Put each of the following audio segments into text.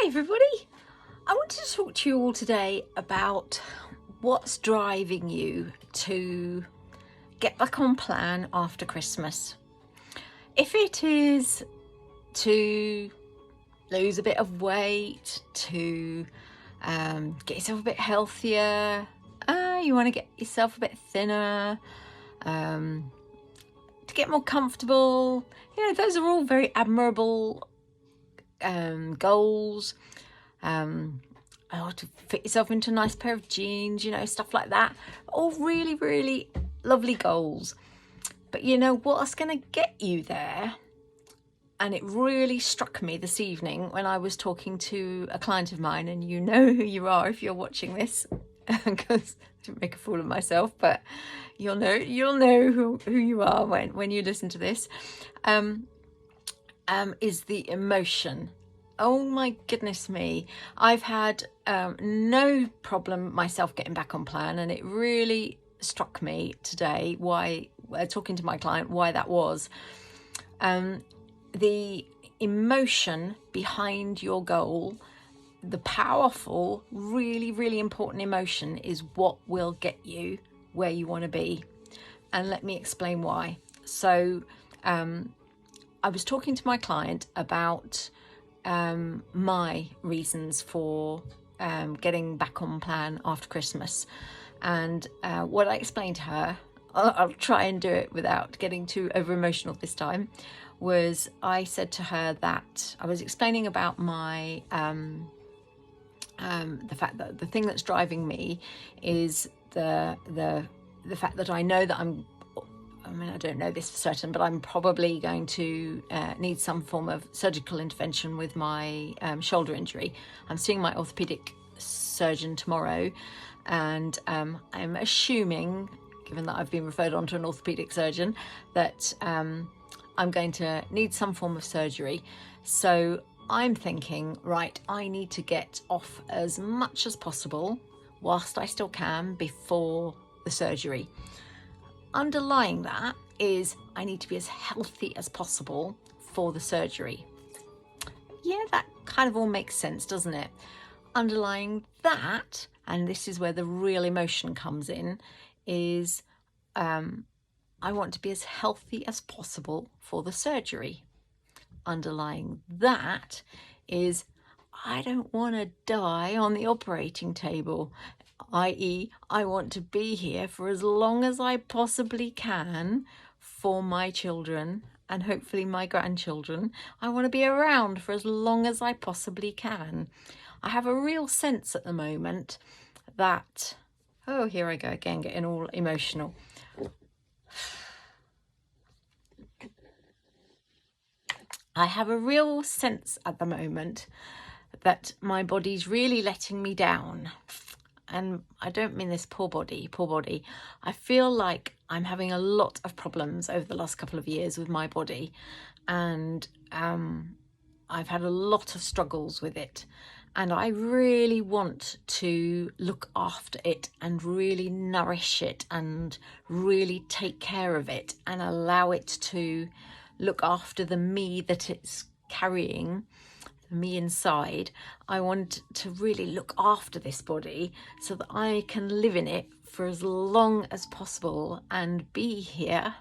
everybody. I wanted to talk to you all today about what's driving you to get back on plan after Christmas. If it is to lose a bit of weight, to get yourself a bit healthier, you want to get yourself a bit thinner, to get more comfortable, those are all very admirable goals. To fit yourself into a nice pair of jeans, stuff like that. All really, really lovely goals. But what's going to get you there? And it really struck me this evening when I was talking to a client of mine, and you know who you are if you're watching this, because I didn't make a fool of myself, but you'll know who you are when you listen to this. Is the emotion. Oh my goodness me. I've had no problem myself getting back on plan, and it really struck me today why, talking to my client, why that was. The emotion behind your goal, the powerful, really, really important emotion is what will get you where you want to be. And let me explain why. So, I was talking to my client about my reasons for getting back on plan after Christmas, and what I explained to her, I'll try and do it without getting too over emotional this time, was I said to her that I was explaining about my the fact that the thing that's driving me is the fact that I know that I don't know this for certain, but I'm probably going to need some form of surgical intervention with my shoulder injury. I'm seeing my orthopedic surgeon tomorrow, and I'm assuming, given that I've been referred on to an orthopedic surgeon, that I'm going to need some form of surgery. So I'm thinking, right, I need to get off as much as possible whilst I still can before the surgery. Underlying that is I need to be as healthy as possible for the surgery. Yeah, that kind of all makes sense, doesn't it? Underlying that, and this is where the real emotion comes in, is I want to be as healthy as possible for the surgery. Underlying that is I don't want to die on the operating table, i.e. I want to be here for as long as I possibly can for my children and hopefully my grandchildren. I want to be around for as long as I possibly can. I have a real sense at the moment that, oh, here I go again, getting all emotional. I have a real sense at the moment that my body's really letting me down. And I don't mean this poor body. I feel like I'm having a lot of problems over the last couple of years with my body. And I've had a lot of struggles with it. And I really want to look after it and really nourish it and really take care of it and allow it to look after the me that it's carrying, me inside. I want to really look after this body so that I can live in it for as long as possible and be here.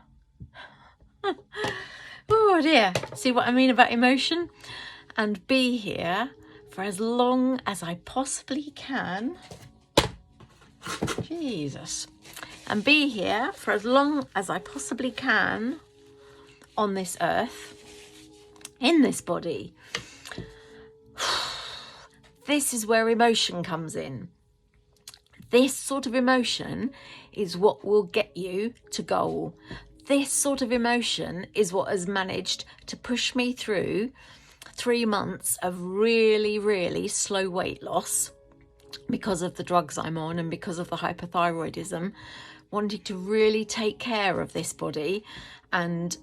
Oh dear, see what I mean about emotion? And be here for as long as I possibly can. Jesus. And be here for as long as I possibly can on this earth, in this body. This is where emotion comes in. This sort of emotion is what will get you to goal. This sort of emotion is what has managed to push me through 3 months of really, really slow weight loss because of the drugs I'm on and because of the hypothyroidism, wanting to really take care of this body and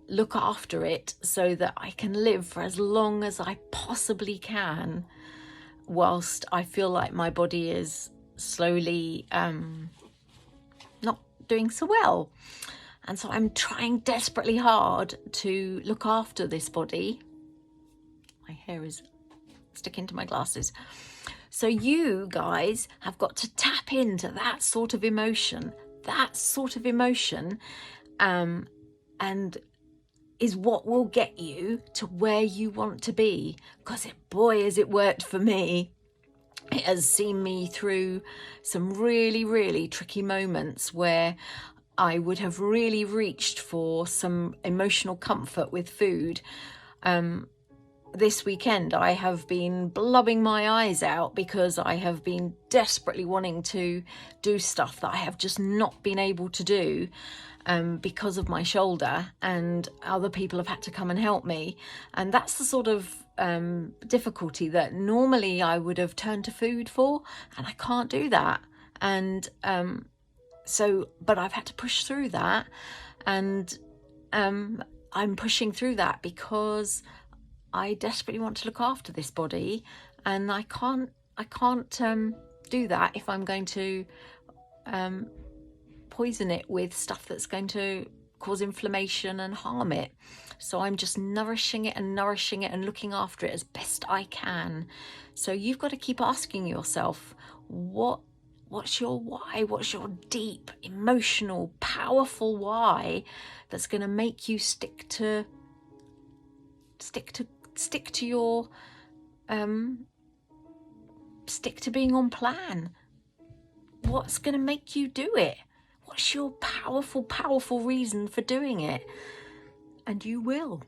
look after it so that I can live for as long as I possibly can, whilst I feel like my body is slowly not doing so well. And so I'm trying desperately hard to look after this body. My hair is sticking to my glasses. So you guys have got to tap into that sort of emotion, and is what will get you to where you want to be. Because boy, has it worked for me. It has seen me through some really, really tricky moments where I would have really reached for some emotional comfort with food. This weekend I have been blubbing my eyes out because I have been desperately wanting to do stuff that I have just not been able to do because of my shoulder, and other people have had to come and help me. And that's the sort of difficulty that normally I would have turned to food for, and I can't do that. And but I've had to push through that, and I'm pushing through that because I desperately want to look after this body, and I can't do that if I'm going to poison it with stuff that's going to cause inflammation and harm it. So I'm just nourishing it and looking after it as best I can. So you've got to keep asking yourself, what's your why? What's your deep, emotional, powerful why that's going to make you stick to being on plan? What's going to make you do it? What's your powerful reason for doing it? And you will.